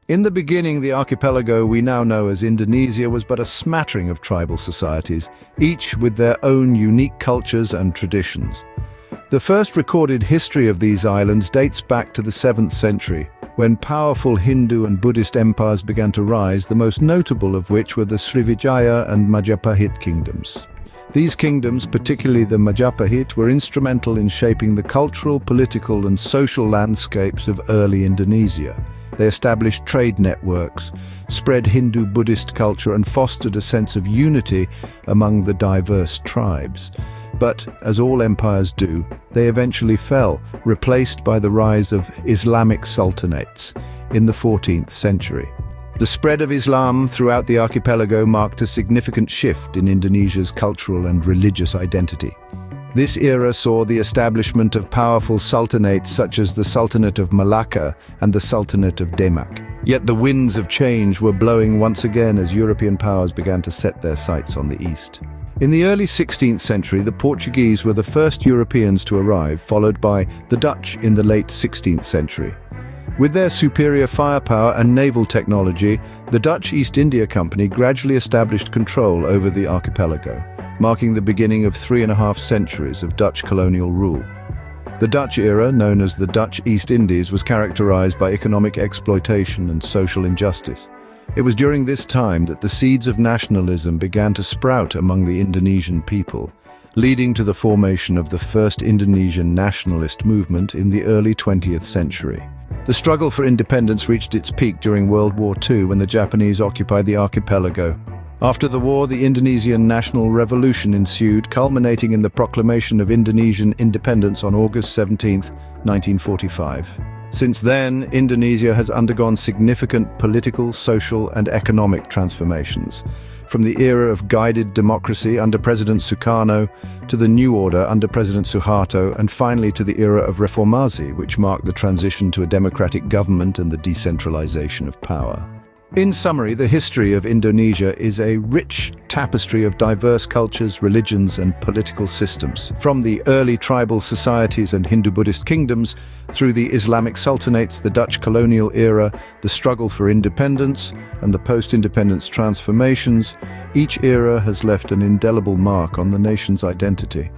In the beginning, the archipelago we now know as Indonesia was but a smattering of tribal societies, each with their own unique cultures and traditions. The first recorded history of these islands dates back to the 7th century, when powerful Hindu and Buddhist empires began to rise, the most notable of which were the Srivijaya and Majapahit kingdoms. These kingdoms, particularly the Majapahit, were instrumental in shaping the cultural, political and social landscapes of early Indonesia. They established trade networks, spread Hindu-Buddhist culture and fostered a sense of unity among the diverse tribes. But, as all empires do, they eventually fell, replaced by the rise of Islamic sultanates in the 14th century. The spread of Islam throughout the archipelago marked a significant shift in Indonesia's cultural and religious identity. This era saw the establishment of powerful sultanates such as the Sultanate of Malacca and the Sultanate of Demak. Yet the winds of change were blowing once again as European powers began to set their sights on the east. In the early 16th century, the Portuguese were the first Europeans to arrive, followed by the Dutch in the late 16th century. With their superior firepower and naval technology, the Dutch East India Company gradually established control over the archipelago, marking the beginning of 3.5 centuries of Dutch colonial rule. The Dutch era, known as the Dutch East Indies, was characterized by economic exploitation and social injustice. It was during this time that the seeds of nationalism began to sprout among the Indonesian people, leading to the formation of the first Indonesian nationalist movement in the early 20th century. The struggle for independence reached its peak during World War II when the Japanese occupied the archipelago. After the war, the Indonesian National Revolution ensued, culminating in the proclamation of Indonesian independence on August 17, 1945. Since then, Indonesia has undergone significant political, social, and economic transformations. From the era of guided democracy under President Sukarno to the new order under President Suharto, and finally to the era of reformasi, which marked the transition to a democratic government and the decentralization of power. In summary, the history of Indonesia is a rich tapestry of diverse cultures, religions, and political systems. From the early tribal societies and Hindu-Buddhist kingdoms, through the Islamic sultanates, the Dutch colonial era, the struggle for independence, and the post-independence transformations, each era has left an indelible mark on the nation's identity.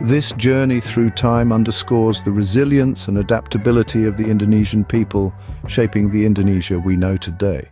This journey through time underscores the resilience and adaptability of the Indonesian people, shaping the Indonesia we know today.